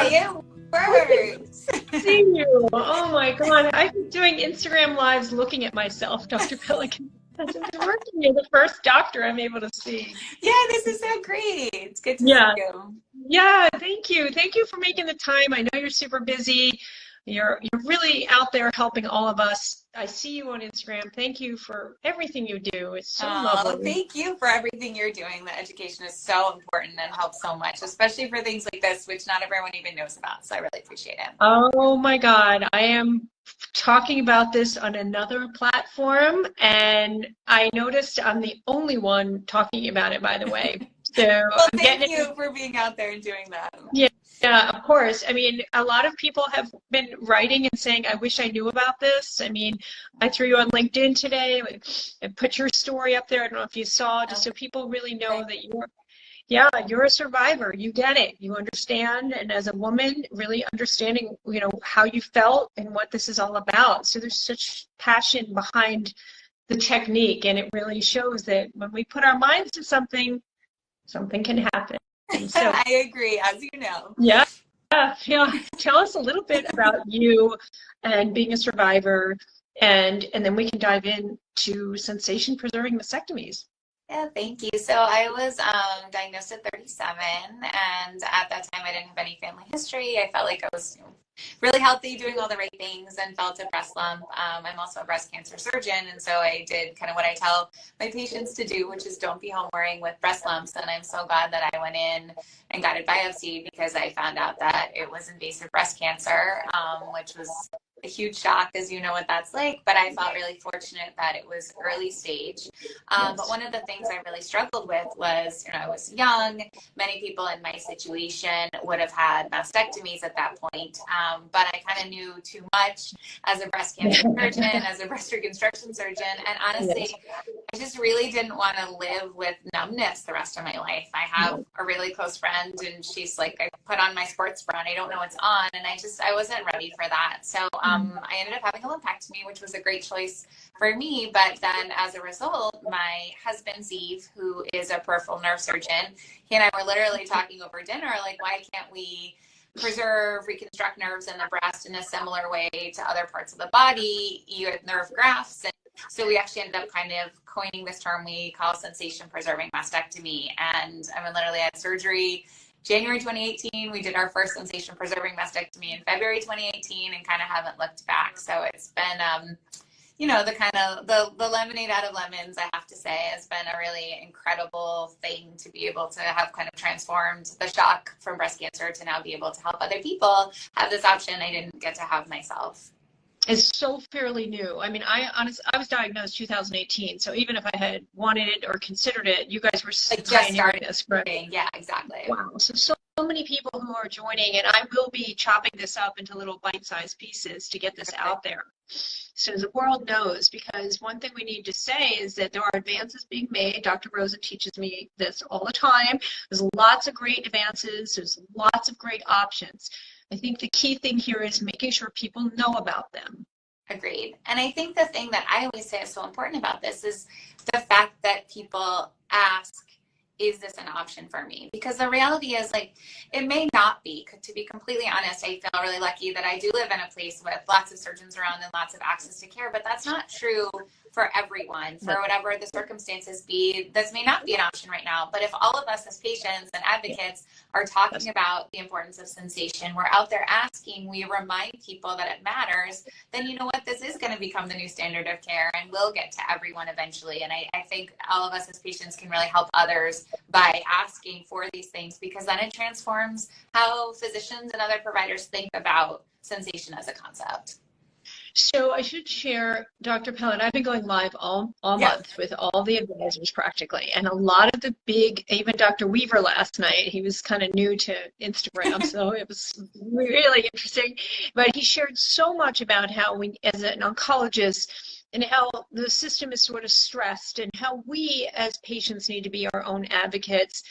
it works. See you. Oh my God. I've been doing Instagram lives looking at myself, Dr. Pelican. It's working. You're the first doctor I'm able to see. Yeah, this is so great. It's good to see you. Yeah, thank you. Thank you for making the time. I know you're super busy. You're really out there helping all of us. I see you on Instagram. Thank you for everything you do. It's so lovely. Thank you for everything you're doing. The education is so important and helps so much, especially for things like this, which not everyone even knows about. So I really appreciate it. Oh my God. I am talking about this on another platform, and I noticed I'm the only one talking about it, by the way. So well, thank you for being out there and doing that. Yeah, of course. I mean, a lot of people have been writing and saying, I wish I knew about this. I mean, I threw you on LinkedIn today and put your story up there. I don't know if you saw, just so people really know that you're a survivor. You get it. You understand. And as a woman, really understanding, how you felt and what this is all about. So there's such passion behind the technique. And it really shows that when we put our minds to something can happen. So, I agree, as you know. Yeah. Tell us a little bit about you and being a survivor, and then we can dive into sensation-preserving mastectomies. Yeah, thank you. So I was diagnosed at 37, and at that time I didn't have any family history. I felt like I was really healthy, doing all the right things, and felt a breast lump. I'm also a breast cancer surgeon, and so I did kind of what I tell my patients to do, which is don't be home worrying with breast lumps. And I'm so glad that I went in and got it biopsied, because I found out that it was invasive breast cancer, which was a huge shock, as you know what that's like, but I felt really fortunate that it was early stage. But one of the things I really struggled with was, I was young. Many people in my situation would have had mastectomies at that point, but I kind of knew too much as a breast cancer surgeon, as a breast reconstruction surgeon, and honestly, I just really didn't want to live with numbness the rest of my life. I have a really close friend, and she's like, I put on my sports bra and I don't know what's on, and I wasn't ready for that. So I ended up having a lumpectomy, which was a great choice for me. But then as a result, my husband, Steve, who is a peripheral nerve surgeon, he and I were literally talking over dinner, like, why can't we preserve, reconstruct nerves in the breast in a similar way to other parts of the body, nerve grafts? And so we actually ended up kind of coining this term we call sensation preserving mastectomy. And I mean, literally had surgery January 2018, we did our first sensation preserving mastectomy in February 2018, and kind of haven't looked back. So it's been, the kind of the lemonade out of lemons, I have to say, has been a really incredible thing to be able to have kind of transformed the shock from breast cancer to now be able to help other people have this option I didn't get to have myself. Is so fairly new. I mean, I was diagnosed 2018, so even if I had wanted it or considered it, you guys were pioneering this, right? Yeah, exactly. Wow. So many people who are joining, and I will be chopping this up into little bite-sized pieces to get this out there, so the world knows. Because one thing we need to say is that there are advances being made. Dr. Rosa teaches me this all the time. There's lots of great advances. There's lots of great options. I think the key thing here is making sure people know about them. Agreed. And I think the thing that I always say is so important about this is the fact that people ask, is this an option for me? Because the reality is, like, it may not be. To be completely honest, I feel really lucky that I do live in a place with lots of surgeons around and lots of access to care, but that's not true for everyone. For whatever the circumstances be, this may not be an option right now. But if all of us as patients and advocates are talking about the importance of sensation, we're out there asking, we remind people that it matters, then you know what, this is going to become the new standard of care and will get to everyone eventually. And I think all of us as patients can really help others by asking for these things, because then it transforms how physicians and other providers think about sensation as a concept. So I should share, Dr. Peled, I've been going live all month with all the advisors practically, and a lot of the big, even Dr. Weaver last night, he was kind of new to Instagram, so it was really interesting, but he shared so much about how we, as an oncologist, and how the system is sort of stressed, and how we as patients need to be our own advocates.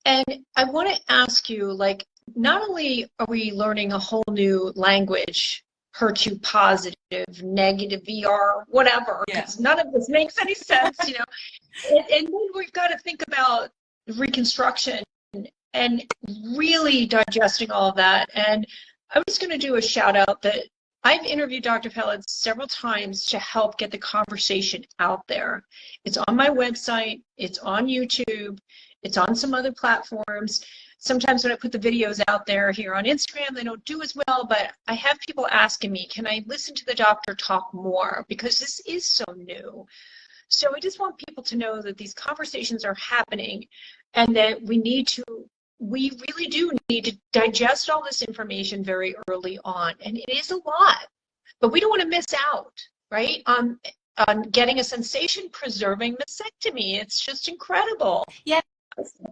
And I want to ask you, like, not only are we learning a whole new language, HER2 positive, negative, VR, whatever, because none of this makes any sense, and then we've got to think about reconstruction and really digesting all of that. And I was going to do a shout out that I've interviewed Dr. Peled several times to help get the conversation out there. It's on my website, it's on YouTube, it's on some other platforms. Sometimes when I put the videos out there here on Instagram, they don't do as well, but I have people asking me, can I listen to the doctor talk more? Because this is so new. So I just want people to know that these conversations are happening and that we really do need to digest all this information very early on. And it is a lot, but we don't want to miss out, right? On getting a sensation-preserving mastectomy. It's just incredible. Yeah.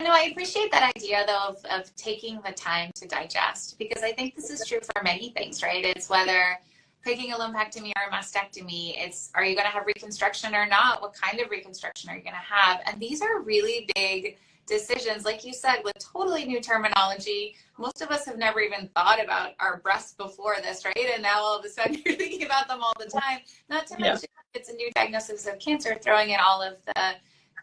No, I appreciate that idea, though, of taking the time to digest, because I think this is true for many things, right? It's whether picking a lumpectomy or a mastectomy, it's, are you going to have reconstruction or not? What kind of reconstruction are you going to have? And these are really big decisions, like you said, with totally new terminology. Most of us have never even thought about our breasts before this, right? And now all of a sudden you're thinking about them all the time. Not to mention, it's a new diagnosis of cancer, throwing in all of the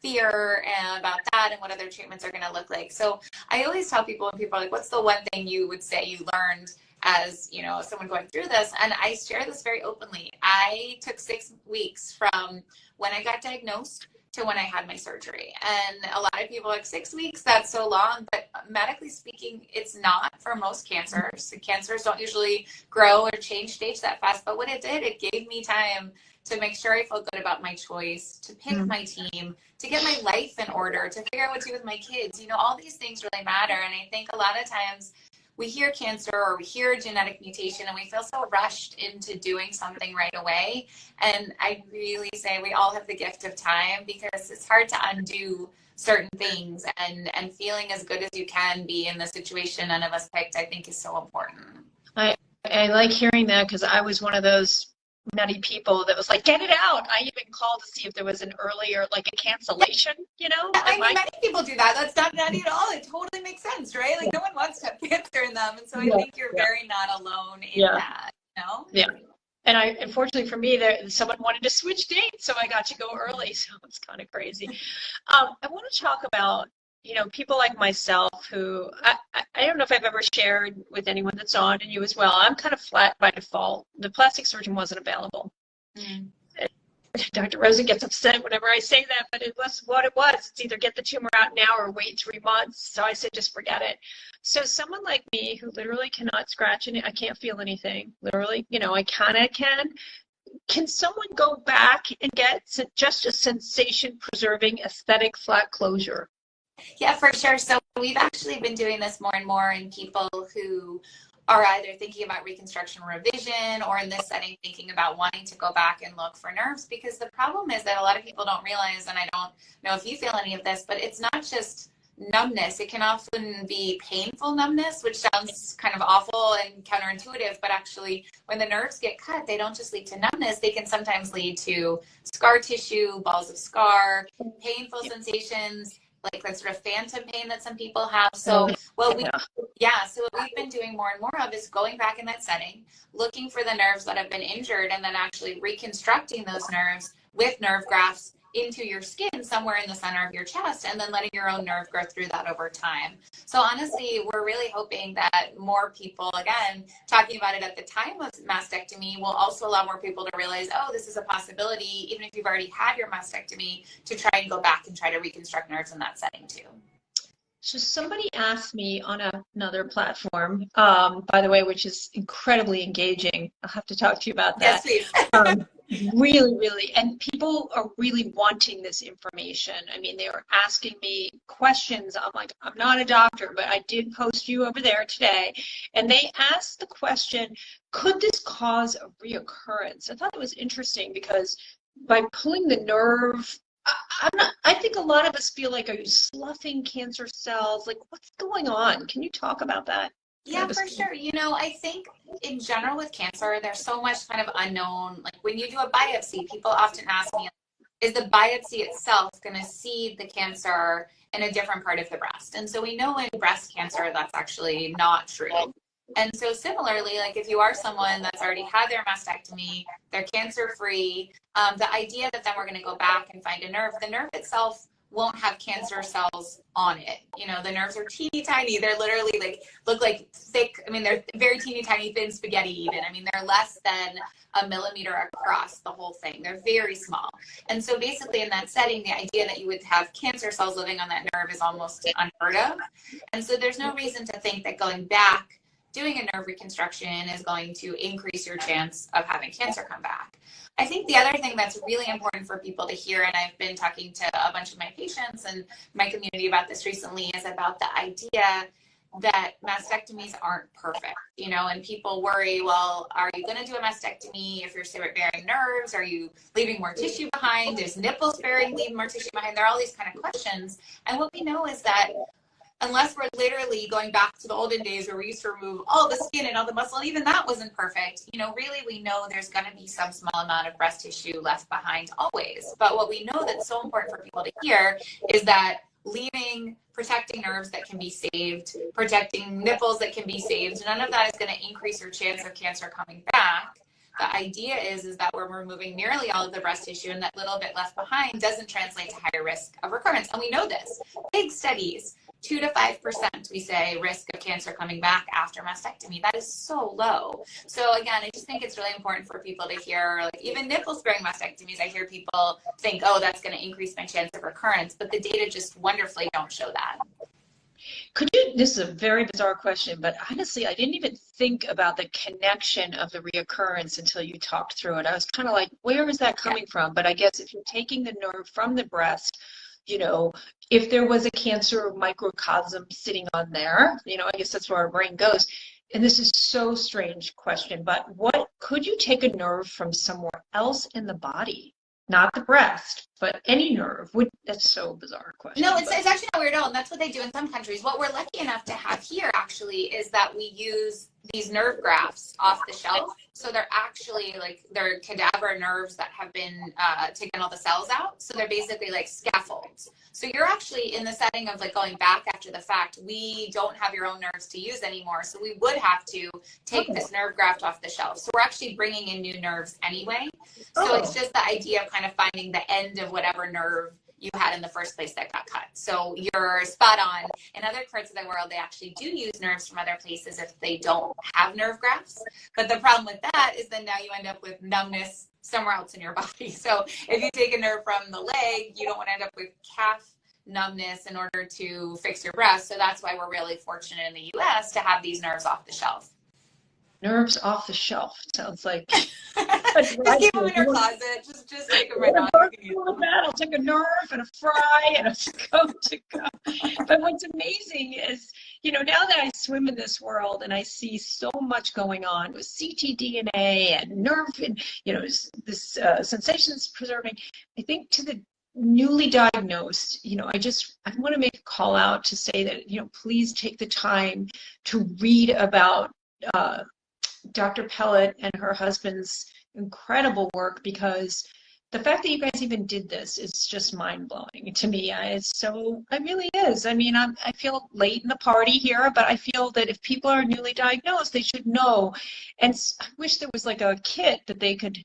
fear about that and what other treatments are going to look like. So I always tell people, when people are like, what's the one thing you would say you learned as, you know, someone going through this? And I share this very openly. I took 6 weeks from when I got diagnosed to when I had my surgery. And a lot of people are like, 6 weeks, that's so long. But medically speaking, it's not for most cancers. Cancers don't usually grow or change stage that fast. But what it did, it gave me time to make sure I felt good about my choice, to pick my team, to get my life in order, to figure out what to do with my kids. You know, all these things really matter. And I think a lot of times we hear cancer or we hear a genetic mutation and we feel so rushed into doing something right away. And I really say we all have the gift of time, because it's hard to undo certain things, and feeling as good as you can be in the situation none of us picked, I think, is so important. I like hearing that, because I was one of those nutty people that was like, get it out. I even called to see if there was an earlier, like a cancellation, you know? I mean, many people do that. That's not nutty at all. It totally makes sense, right? Like, no one wants to have cancer in them. And so I think you're very not alone in that, you know? Yeah. And unfortunately for me, someone wanted to switch dates, so I got to go early. So it's kind of crazy. I want to talk about, you know, people like myself who, I don't know if I've ever shared with anyone that's on, and you as well. I'm kind of flat by default. The plastic surgeon wasn't available. Dr. Rosen gets upset whenever I say that, but it was what it was. It's either get the tumor out now or wait 3 months. So I said, just forget it. So someone like me who literally cannot scratch any, I can't feel anything, literally, you know, I kind of can someone go back and get just a sensation preserving aesthetic flat closure? Yeah, for sure. So we've actually been doing this more and more in people who are either thinking about reconstruction revision, or in this setting thinking about wanting to go back and look for nerves. Because the problem is that a lot of people don't realize, and I don't know if you feel any of this, but it's not just numbness. It can often be painful numbness, which sounds kind of awful and counterintuitive, but actually when the nerves get cut, they don't just lead to numbness. They can sometimes lead to scar tissue, balls of scar, painful sensations, like that sort of phantom pain that some people have. So what we've been doing more and more of is going back in that setting, looking for the nerves that have been injured, and then actually reconstructing those nerves with nerve grafts into your skin somewhere in the center of your chest, and then letting your own nerve grow through that over time. So honestly, we're really hoping that more people, again, talking about it at the time of mastectomy, will also allow more people to realize, oh, this is a possibility, even if you've already had your mastectomy, to try and go back and try to reconstruct nerves in that setting too. So somebody asked me on another platform, by the way, which is incredibly engaging. I'll have to talk to you about that. Yes, please. Really, really, and people are really wanting this information. I mean, they were asking me questions. I'm like, I'm not a doctor, but I did post you over there today. And they asked the question, could this cause a reoccurrence? I thought it was interesting, because by pulling the nerve, I think a lot of us feel like, are you sloughing cancer cells? Like, what's going on? Can you talk about that? Yeah, for sure. You know, I think in general with cancer, there's so much kind of unknown. Like when you do a biopsy, people often ask me, is the biopsy itself going to seed the cancer in a different part of the breast? And so we know in breast cancer, that's actually not true. And so similarly, like if you are someone that's already had their mastectomy, they're cancer-free, the idea that then we're going to go back and find a nerve, the nerve itself won't have cancer cells on it. You know, the nerves are teeny tiny. They're literally like, look like thick. I mean, they're very teeny tiny, thin spaghetti even. I mean, they're less than a millimeter across the whole thing. They're very small. And so basically in that setting, the idea that you would have cancer cells living on that nerve is almost unheard of. And so there's no reason to think that going back, doing a nerve reconstruction is going to increase your chance of having cancer come back. I think the other thing that's really important for people to hear, and I've been talking to a bunch of my patients and my community about this recently, is about the idea that mastectomies aren't perfect, you know, and people worry, well, are you going to do a mastectomy if you're bearing nerves? Are you leaving more tissue behind? Is nipple sparing leave more tissue behind? There are all these kind of questions. And what we know is that unless we're literally going back to the olden days where we used to remove all the skin and all the muscle, and even that wasn't perfect, you know, really we know there's going to be some small amount of breast tissue left behind always. But what we know that's so important for people to hear is that protecting nerves that can be saved, protecting nipples that can be saved, none of that is going to increase your chance of cancer coming back. The idea is that we're removing nearly all of the breast tissue, and that little bit left behind doesn't translate to higher risk of recurrence. And we know this. Big studies, 2 to 5%, we say, risk of cancer coming back after mastectomy. That is so low. So again, I just think it's really important for people to hear, like even nipple sparing mastectomies, I hear people think, oh, that's going to increase my chance of recurrence, but the data just wonderfully don't show that. Could you, this is a very bizarre question, but honestly, I didn't even think about the connection of the reoccurrence until you talked through it. I was kind of like, where is that coming from? But I guess if you're taking the nerve from the breast, you know, if there was a cancer microcosm sitting on there, you know, I guess that's where our brain goes. And this is so strange question, but what could you take a nerve from somewhere else in the body? Not the breast, but any nerve. That's so bizarre question. No, it's actually not weird at all. And that's what they do in some countries. What we're lucky enough to have here actually is that we use these nerve grafts off the shelf. So they're actually like, they're cadaver nerves that have been taken all the cells out. So they're basically like scaffolds. So you're actually in the setting of like going back after the fact, we don't have your own nerves to use anymore. So we would have to take this nerve graft off the shelf. So we're actually bringing in new nerves anyway. So it's just the idea of kind of finding the end of whatever nerve you had in the first place that got cut. So you're spot on. In other parts of the world, they actually do use nerves from other places if they don't have nerve grafts. But the problem with that is then now you end up with numbness somewhere else in your body. So if you take a nerve from the leg, you don't want to end up with calf numbness in order to fix your breast. So that's why we're really fortunate in the US to have these nerves off the shelf. Nerves off the shelf. Sounds like just keep them in your closet. Just take them right on. I'll take a nerve and a fry and a scope to go. But what's amazing is, you know, now that I swim in this world and I see so much going on with ctDNA and nerve and, you know, this sensations preserving, I think to the newly diagnosed, you know, I want to make a call out to say that, you know, please take the time to read about Dr. Peled and her husband's incredible work, because the fact that you guys even did this is just mind-blowing to me. It really is. I mean, I feel late in the party here, but I feel that if people are newly diagnosed, they should know. And I wish there was like a kit that they could,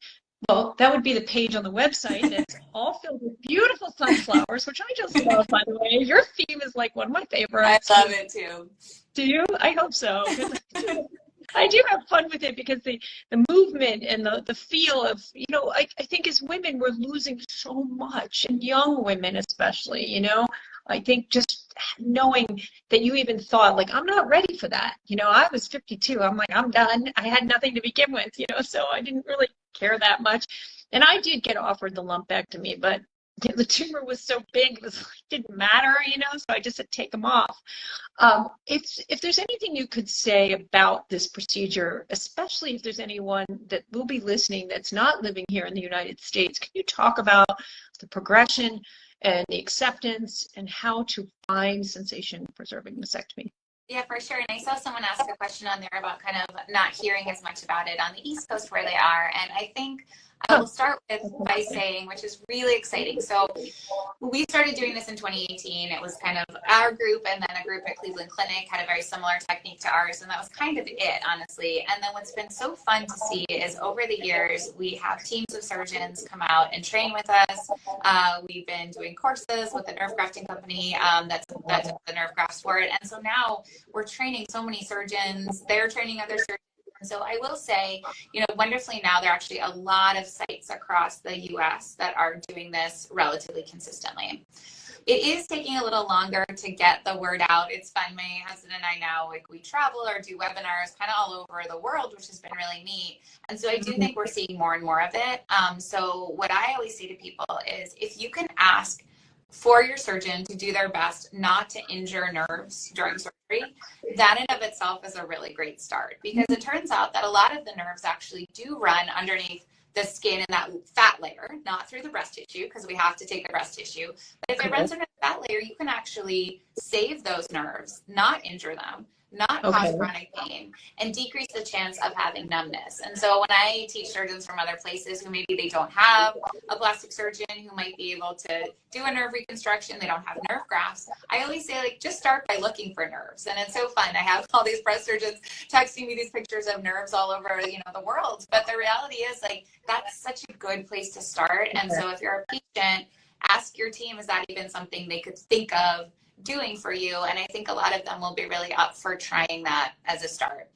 well, that would be the page on the website that's all filled with beautiful sunflowers, which I just love, by the way. Your theme is like one of my favorites. I love it too. Do you? I hope so. I do have fun with it because the movement and the feel of, you know, I think as women, we're losing so much, and young women especially, you know. I think just knowing that you even thought, like, I'm not ready for that. You know, I was 52. I'm like, I'm done. I had nothing to begin with, you know, so I didn't really care that much. And I did get offered the lumpectomy, but the tumor was so big, it was like, didn't matter, you know, so I just had to take them off. If there's anything you could say about this procedure, especially if there's anyone that will be listening that's not living here in the United States, can you talk about the progression and the acceptance and how to find sensation-preserving mastectomy? Yeah, for sure. And I saw someone ask a question on there about kind of not hearing as much about it on the East Coast where they are. And I think I will start with by saying, which is really exciting. So we started doing this in 2018. It was kind of our group, and then a group at Cleveland Clinic had a very similar technique to ours, and that was kind of it, honestly. And then what's been so fun to see is over the years, we have teams of surgeons come out and train with us. We've been doing courses with the nerve grafting company that's the nerve grafts for it. And so now we're training so many surgeons. They're training other surgeons. So I will say, wonderfully now there are actually a lot of sites across the US that are doing this relatively consistently. It is taking a little longer to get the word out. It's fun. My husband and I now, we travel or do webinars kind of all over the world, which has been really neat. And so I do think we're seeing more and more of it. So what I always say to people is if you can ask for your surgeon to do their best not to injure nerves during surgery, that in of itself is a really great start, because it turns out that a lot of the nerves actually do run underneath the skin and that fat layer, not through the breast tissue, because we have to take the breast tissue. But if it runs under the fat layer, you can actually save those nerves, not injure them, not cause chronic pain, and decrease the chance of having numbness. And so when I teach surgeons from other places who maybe they don't have a plastic surgeon who might be able to do a nerve reconstruction, they don't have nerve grafts, I always say, just start by looking for nerves. And it's so fun. I have all these breast surgeons texting me these pictures of nerves all over, the world. But the reality is, that's such a good place to start. And so if you're a patient, ask your team, is that even something they could think of doing for you? And I think a lot of them will be really up for trying that as a start.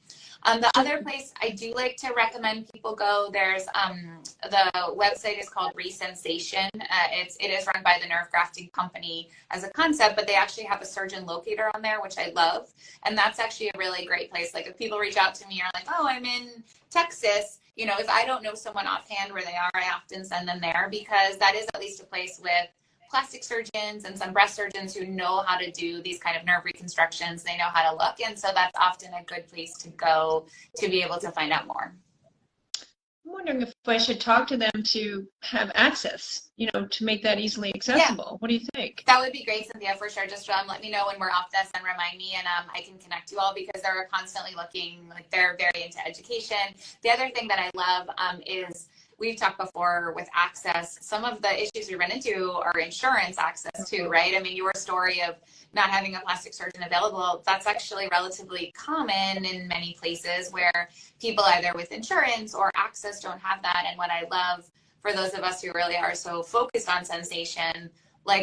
The other place I do like to recommend people go, there's the website is called Resensation. It is run by the nerve grafting company as a concept, but they actually have a surgeon locator on there, which I love. And that's actually a really great place. If people reach out to me and are like, oh, I'm in Texas, if I don't know someone offhand where they are, I often send them there, because that is at least a place with plastic surgeons and some breast surgeons who know how to do these kind of nerve reconstructions. They know how to look. And so that's often a good place to go to be able to find out more. I'm wondering if I should talk to them to have access, to make that easily accessible. Yeah. What do you think? That would be great, Cynthia, for sure. Just let me know when we're off this and remind me, and I can connect you all, because they're constantly looking, they're very into education. The other thing that I love is, we've talked before with access, some of the issues we run into are insurance access too, right? I mean, your story of not having a plastic surgeon available, that's actually relatively common in many places where people either with insurance or access don't have that. And what I love for those of us who really are so focused on sensation,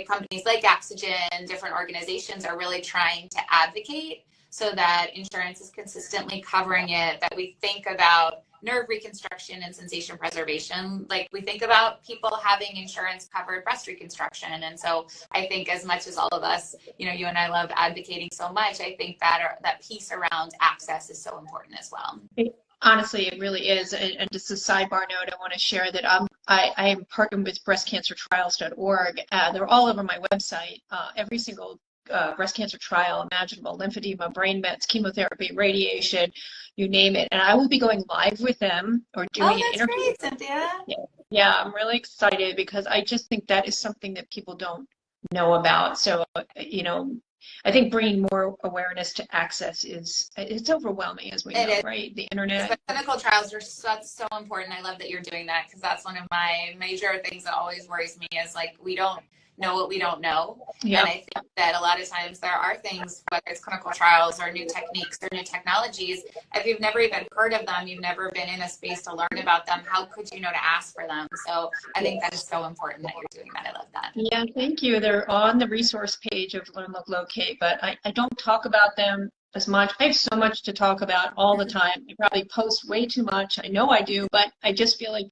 companies like Axogen, different organizations are really trying to advocate so that insurance is consistently covering it, that we think about nerve reconstruction and sensation preservation we think about people having insurance covered breast reconstruction. And so I think, as much as all of us, you and I love advocating so much, I think that piece around access is so important as well. Honestly, it really is. And just a sidebar note, I want to share that I am partnered with breastcancertrials.org. They're all over my website. Every single breast cancer trial imaginable, lymphedema, brain mets, chemotherapy, radiation, you name it. And I will be going live with them or doing an interview. Oh, that's great, Cynthia. Yeah, I'm really excited, because I just think that is something that people don't know about. So, I think bringing more awareness to access it's overwhelming, as we know, right? The internet. The clinical trials are so important. I love that you're doing that, because that's one of my major things that always worries me is we don't know what we don't know. Yep. And I think that a lot of times there are things, whether it's clinical trials or new techniques or new technologies, if you've never even heard of them, you've never been in a space to learn about them, how could you know to ask for them? So I think that is so important that you're doing that. I love that. Yeah, thank you. They're on the resource page of Learn, Look, Locate, but I don't talk about them as much. I have so much to talk about all the time. I probably post way too much. I know I do, but I just feel like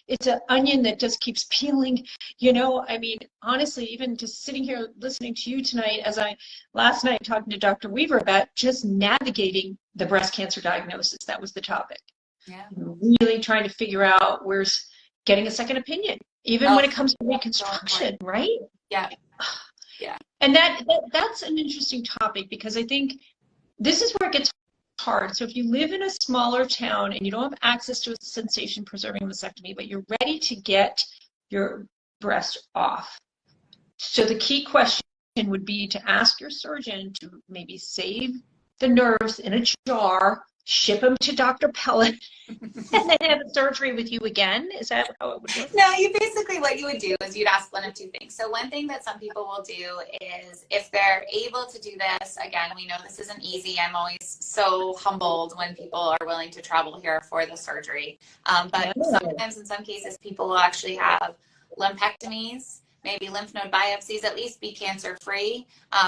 it's an onion that just keeps peeling, I mean, honestly, even just sitting here listening to you tonight, last night talking to Dr. Weaver about just navigating the breast cancer diagnosis, that was the topic. Yeah. Really trying to figure out where's getting a second opinion, even when it comes to reconstruction, right? Yeah. Yeah. And that's an interesting topic, because I think this is where it gets hard. So if you live in a smaller town and you don't have access to a sensation preserving mastectomy, but you're ready to get your breast off. So the key question would be to ask your surgeon to maybe save the nerves in a jar, ship them to Dr. Peled, and then have a surgery with you again? Is that how it would work? No, you basically, what you would do is you'd ask one of two things. So one thing that some people will do is if they're able to do this, again, we know this isn't easy. I'm always so humbled when people are willing to travel here for the surgery. But sometimes in some cases, people will actually have lumpectomies, maybe lymph node biopsies, at least be cancer-free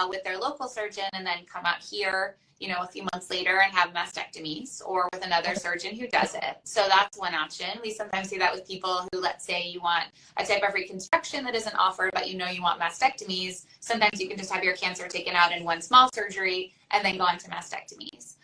with their local surgeon, and then come out here, you know, a few months later and have mastectomies, or with another surgeon who does it. So that's one option. We sometimes see that with people who, let's say you want a type of reconstruction that isn't offered, but you know you want mastectomies. Sometimes you can just have your cancer taken out in one small surgery and then go on to mastectomies.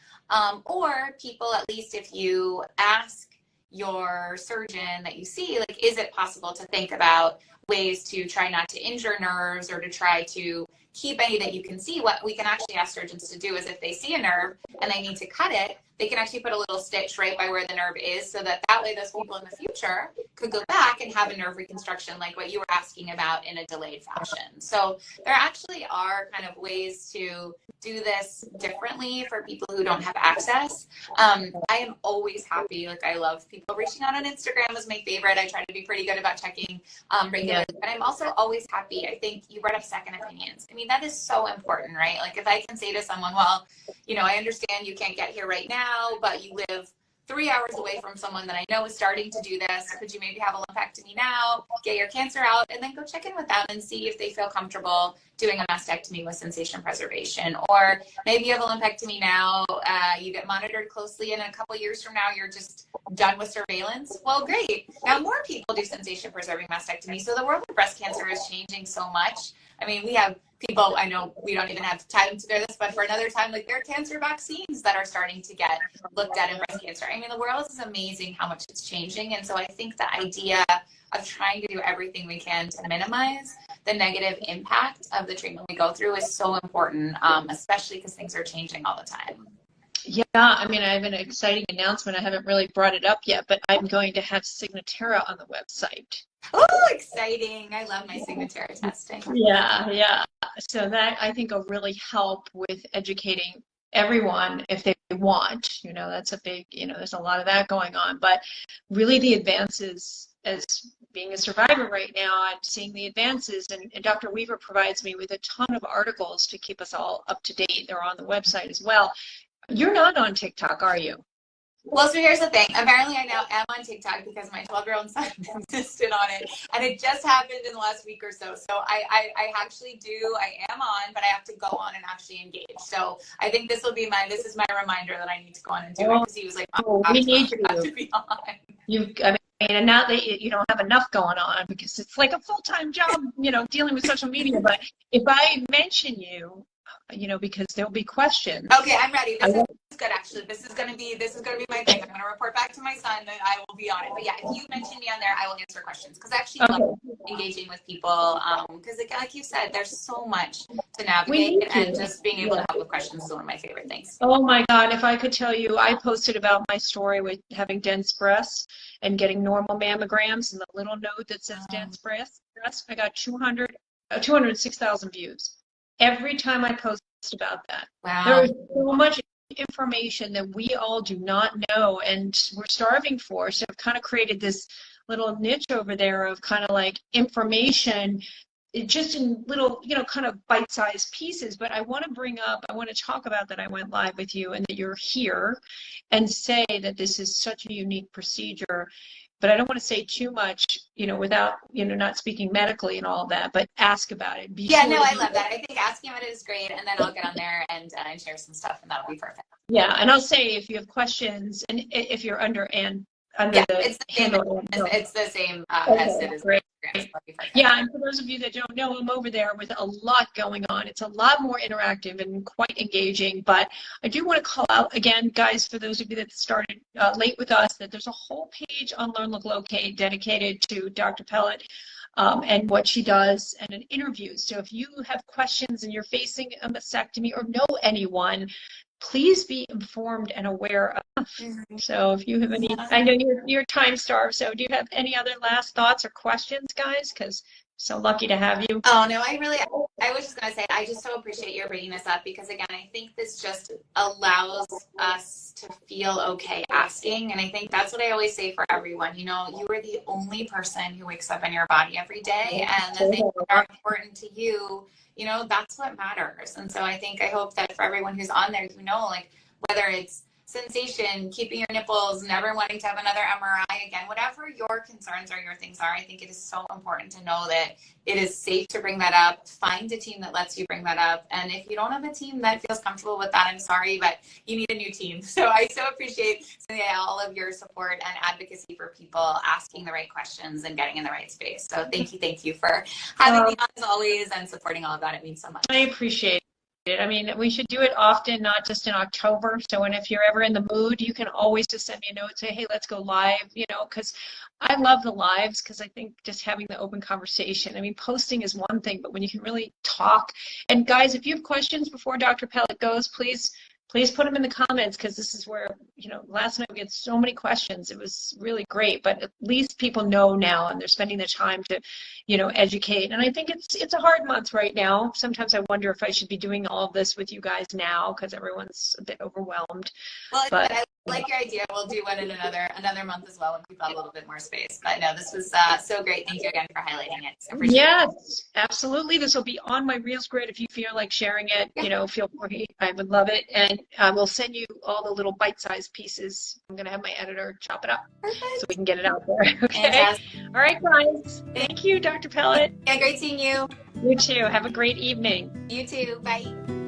Or people, at least if you ask your surgeon that you see, like, is it possible to think about ways to try not to injure nerves or to try to keep any that you can see? What we can actually ask surgeons to do is if they see a nerve and they need to cut it, they can actually put a little stitch right by where the nerve is, so that way those people in the future could go back and have a nerve reconstruction like what you were asking about in a delayed fashion. So there actually are kind of ways to do this differently for people who don't have access. I am always happy. Like, I love people reaching out on Instagram is my favorite. I try to be pretty good about checking regularly, but I'm also always happy. I think you brought up second opinions. I mean, that is so important, right? Like, if I can say to someone, well, you know, I understand you can't get here right now, but you live 3 hours away from someone that I know is starting to do this. Could you maybe have a lumpectomy now, get your cancer out, and then go check in with them and see if they feel comfortable doing a mastectomy with sensation preservation? Or maybe you have a lumpectomy now, you get monitored closely, and in a couple years from now, you're just done with surveillance. Well, great. Now more people do sensation preserving mastectomy. So the world of breast cancer is changing so much. I mean, we have people, I know we don't even have time to do this, but for another time, like, there are cancer vaccines that are starting to get looked at in breast cancer. I mean, the world is amazing how much it's changing. And so I think the idea of trying to do everything we can to minimize the negative impact of the treatment we go through is so important, especially because things are changing all the time. Yeah, I mean, I have an exciting announcement. I haven't really brought it up yet, but I'm going to have Signatera on the website. Oh, exciting. I love my Signatera testing. Yeah. So that, I think, will really help with educating everyone if they want. You know, that's a big, you know, there's a lot of that going on. But really the advances, as being a survivor right now, I'm seeing the advances, and Dr. Weaver provides me with a ton of articles to keep us all up to date. They're on the website as well. You're not on TikTok, are you? Well, so here's the thing. Apparently, I now am on TikTok because my 12-year-old son insisted on it, and it just happened in the last week or so. So I actually am on, but I have to go on and actually engage. So I think this is my reminder that I need to go on and do it, because he was like, we need you to be on. I mean, and not that you don't have enough going on, because it's like a full-time job, you know, dealing with social media. But if I mention you, you know, because there'll be questions. Okay, I'm ready. This is good, actually. This is gonna be my thing. I'm gonna report back to my son that I will be on it. But yeah, if you mention me on there, I will answer questions, because I actually love engaging with people. Because like you said, there's so much to navigate, and just being able to help with questions is one of my favorite things. Oh my God, if I could tell you, I posted about my story with having dense breasts and getting normal mammograms and the little node that says dense breast. I got 206,000 views every time I post about that. Wow. There is so much information that we all do not know, and we're starving for. So I've kind of created this little niche over there of kind of like information, just in little, you know, kind of bite-sized pieces. But I want to talk about that I went live with you and that you're here, and say that this is such a unique procedure. But I don't want to say too much, you know, without, you know, not speaking medically and all of that, but ask about it. I love that. I think asking about it is great, and then I'll get on there and share some stuff, and that'll be perfect. Yeah, and I'll say if you have questions, and if you're under it's the same as it is. Great. Yeah, and for those of you that don't know, I'm over there with a lot going on. It's a lot more interactive and quite engaging. But I do want to call out again, guys, for those of you that started late with us, that there's a whole page on Learn, Look, Locate dedicated to Dr. Peled and what she does, and an interview. So if you have questions and you're facing a mastectomy or know anyone, please be informed and aware of. So if you have any, I know you're time starved, so do you have any other last thoughts or questions, guys? Because So lucky to have you. Oh, no, I was just going to say, I just so appreciate your bringing this up because, again, I think this just allows us to feel okay asking. And I think that's what I always say for everyone. You know, you are the only person who wakes up in your body every day. And the things that are important to you, you know, that's what matters. And so I hope that for everyone who's on there, you know, like whether it's sensation, keeping your nipples, never wanting to have another MRI again, whatever your concerns or your things are, I think it is so important to know that it is safe to bring that up. Find a team that lets you bring that up. And if you don't have a team that feels comfortable with that, I'm sorry, but you need a new team. So I so appreciate, Cynthia, all of your support and advocacy for people asking the right questions and getting in the right space. So thank you for having me on as always and supporting all of that. It means so much. I appreciate it. I mean, we should do it often, not just in October. So, and if you're ever in the mood, you can always just send me a note and say, hey, let's go live, you know, because I love the lives because I think just having the open conversation, I mean, posting is one thing, but when you can really talk. And guys, if you have questions before Dr. Peled goes, please put them in the comments because this is where, you know, last night we had so many questions. It was really great, but at least people know now and they're spending the time to, you know, educate. And I think it's a hard month right now. Sometimes I wonder if I should be doing all of this with you guys now because everyone's a bit overwhelmed. Well, but I like your idea. We'll do one in another month as well when we've got a little bit more space. But no, this was so great. Thank you again for highlighting it. I appreciate yes, absolutely. This will be on my Reels grid. If you feel like sharing it, you know, feel free. I would love it. And I will send you all the little bite-sized pieces. I'm going to have my editor chop it up so we can get it out there. Okay. Fantastic. All right, guys. Thank you, Dr. Peled. Yeah, great seeing you. You too. Have a great evening. You too. Bye.